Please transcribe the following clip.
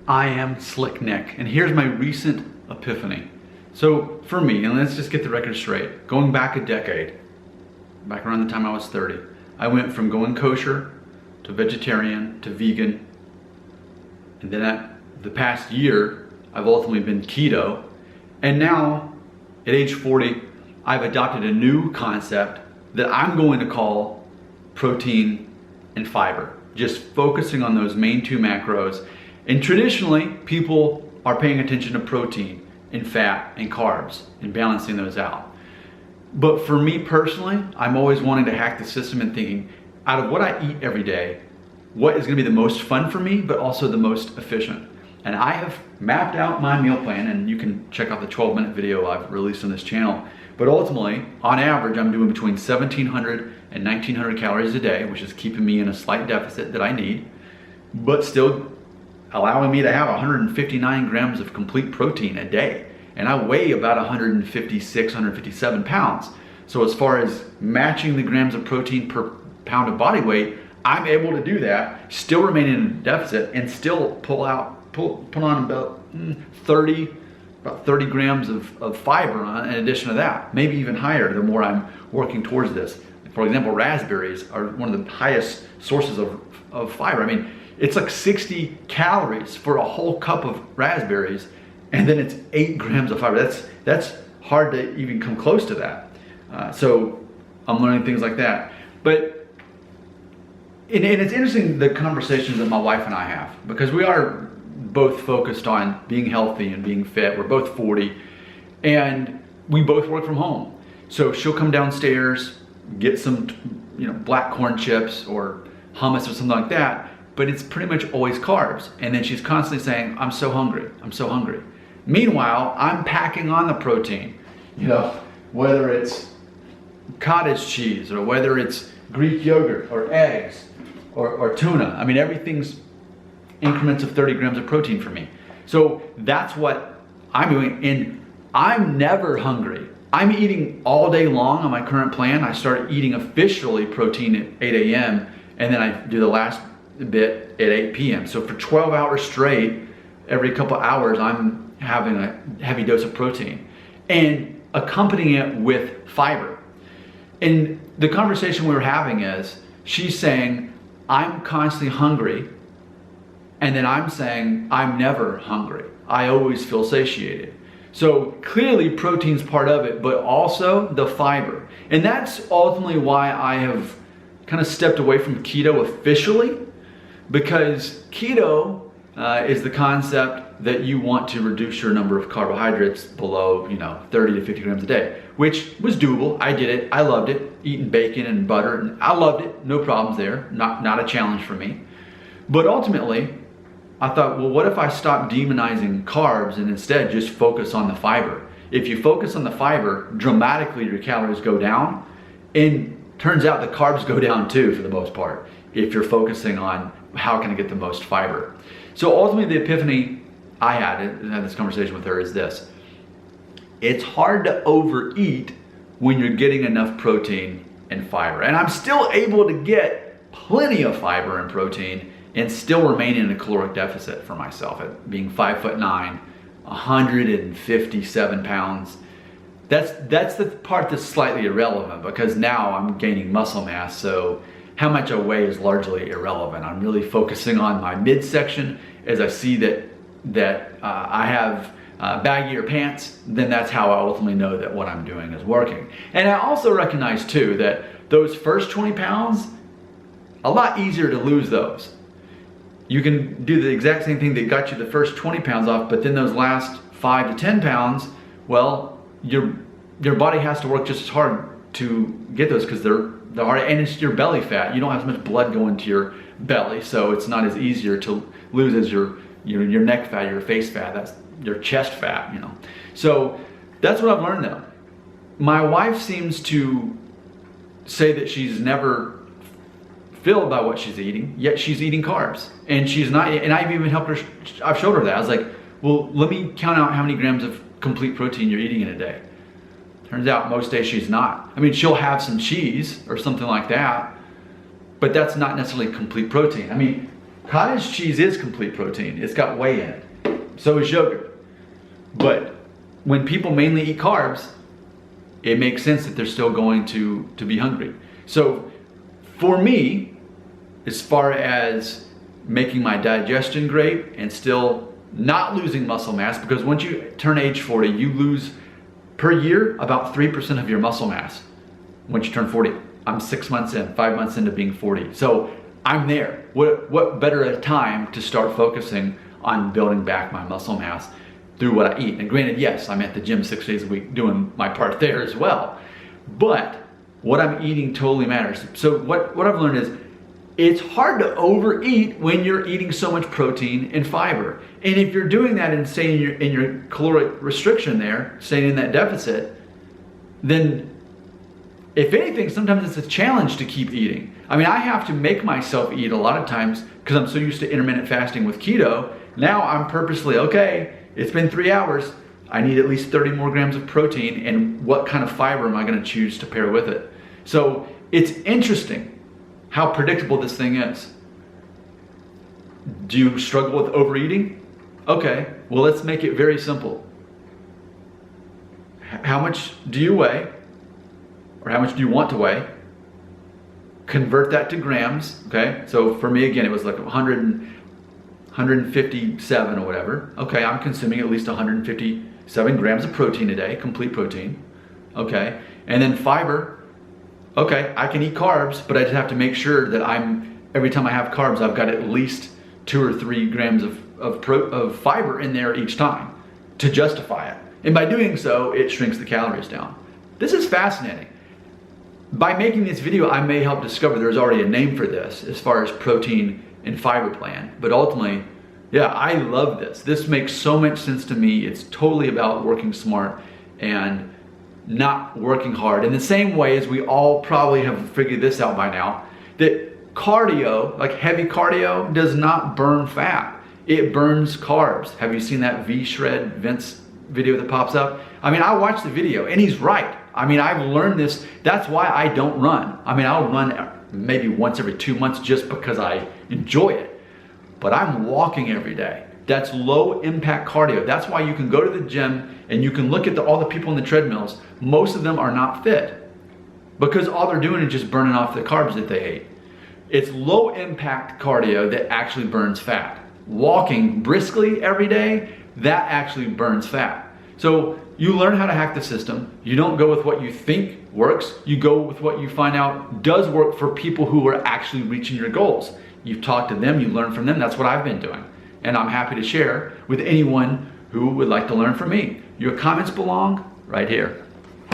I am Slick Nick, and here's my recent epiphany. So for me, and let's just get the record straight, going back a decade, back around the time I was 30, I went from going kosher to vegetarian to vegan, and then at the past year, I've ultimately been keto, and now at age 40, I've adopted a new concept that I'm going to call protein and fiber, just focusing on those main two macros. And traditionally, people are paying attention to protein and fat and carbs and balancing those out. But for me personally, I'm always wanting to hack the system and thinking, out of what I eat every day, what is gonna be the most fun for me, but also the most efficient? And I have mapped out my meal plan, and you can check out the 12-minute video I've released on this channel. But ultimately, on average, I'm doing between 1,700 and 1,900 calories a day, which is keeping me in a slight deficit that I need, but still allowing me to have 159 grams of complete protein a day. And I weigh about 156, 157 pounds. So as far as matching the grams of protein per pound of body weight, I'm able to do that, still remain in a deficit, and still put on about 30 grams of fiber in addition to that, maybe even higher the more I'm working towards this. For example, raspberries are one of the highest sources of fiber. I mean, it's like 60 calories for a whole cup of raspberries, and then it's 8 grams of fiber. That's hard to even come close to that. So I'm learning things like that. But and it's interesting, the conversations that my wife and I have, because we are both focused on being healthy and being fit. We're both 40, and we both work from home. So she'll come downstairs, get some, black corn chips or hummus or something like that, but it's pretty much always carbs. And then she's constantly saying, I'm so hungry, I'm so hungry. Meanwhile, I'm packing on the protein, whether it's cottage cheese or whether it's Greek yogurt or eggs or tuna. I mean, everything's increments of 30 grams of protein for me. So that's what I'm doing, and I'm never hungry. I'm eating all day long on my current plan. I start eating officially protein at 8 a.m. and then I do the last bit at 8 p.m. So for 12 hours straight, every couple hours, I'm having a heavy dose of protein and accompanying it with fiber. And the conversation we were having is, she's saying, I'm constantly hungry. And then I'm saying, I'm never hungry. I always feel satiated. So clearly protein's part of it, but also the fiber. And that's ultimately why I have kind of stepped away from keto officially, because keto is the concept that you want to reduce your number of carbohydrates below 30 to 50 grams a day, which was doable. I did it, I loved it, eating bacon and butter, and I loved it, no problems there, not a challenge for me. But ultimately, I thought, well, what if I stop demonizing carbs and instead just focus on the fiber? If you focus on the fiber, dramatically your calories go down, and turns out the carbs go down too for the most part, if you're focusing on how can I get the most fiber. So ultimately the epiphany I had this conversation with her is this: it's hard to overeat when you're getting enough protein and fiber. And I'm still able to get plenty of fiber and protein and still remain in a caloric deficit for myself at being 5'9", 157 pounds. That's the part that's slightly irrelevant, because now I'm gaining muscle mass, so how much I weigh is largely irrelevant. I'm really focusing on my midsection. As I see that I have baggier pants, then that's how I ultimately know that what I'm doing is working. And I also recognize too that those first 20 pounds, a lot easier to lose those. You can do the exact same thing that got you the first 20 pounds off, but then those last 5 to 10 pounds, well, your body has to work just as hard to get those, because they're hard, and it's your belly fat. You don't have as much blood going to your belly, so it's not as easier to lose as your neck fat, your face fat, that's your chest fat, So that's what I've learned though. My wife seems to say that she's never filled by what she's eating, yet she's eating carbs, and she's not. And I've even helped her. I've showed her that. I was like, well, let me count out how many grams of complete protein you're eating in a day. Turns out most days she's not. I mean, she'll have some cheese or something like that, but that's not necessarily complete protein. I mean, Cottage cheese is complete protein. It's got whey in it. So is yogurt. But when people mainly eat carbs, it makes sense that they're still going to be hungry. So for me, as far as making my digestion great and still not losing muscle mass, because once you turn age 40, you lose per year about 3% of your muscle mass. Once you turn 40, I'm 6 months in, 5 months into being 40. So I'm there. What better a time to start focusing on building back my muscle mass through what I eat? And granted, yes, I'm at the gym 6 days a week doing my part there as well. But what I'm eating totally matters. So what I've learned is it's hard to overeat when you're eating so much protein and fiber. And if you're doing that and staying in your caloric restriction there, staying in that deficit, then if anything, sometimes it's a challenge to keep eating. I mean, I have to make myself eat a lot of times because I'm so used to intermittent fasting with keto. Now I'm purposely, okay, it's been 3 hours. I need at least 30 more grams of protein, and what kind of fiber am I going to choose to pair with it? So it's interesting how predictable this thing is. Do you struggle with overeating? Okay, well, let's make it very simple. How much do you weigh? Or how much do you want to weigh? Convert that to grams, okay? So for me, again, it was like 157 or whatever. Okay, I'm consuming at least 157 grams of protein a day, complete protein. Okay, and then fiber. Okay, I can eat carbs, but I just have to make sure that every time I have carbs, I've got at least 2 or 3 grams of fiber in there each time to justify it. And by doing so, it shrinks the calories down. This is fascinating. By making this video, I may help discover there's already a name for this as far as protein and fiber plan. But ultimately, yeah, I love this. This makes so much sense to me. It's totally about working smart and not working hard. In the same way as we all probably have figured this out by now, that cardio, like heavy cardio, does not burn fat. It burns carbs. Have you seen that V-Shred Vince video that pops up? I mean, I watched the video and he's right. I mean, I've learned this. That's why I don't run. I mean, I'll run maybe once every 2 months just because I enjoy it. But I'm walking every day. That's low impact cardio. That's why you can go to the gym and you can look at all the people in the treadmills. Most of them are not fit because all they're doing is just burning off the carbs that they ate. It's low impact cardio that actually burns fat. Walking briskly every day, that actually burns fat. So you learn how to hack the system. You don't go with what you think works. You go with what you find out does work for people who are actually reaching your goals. You've talked to them, you learn from them. That's what I've been doing. And I'm happy to share with anyone who would like to learn from me. Your comments belong right here.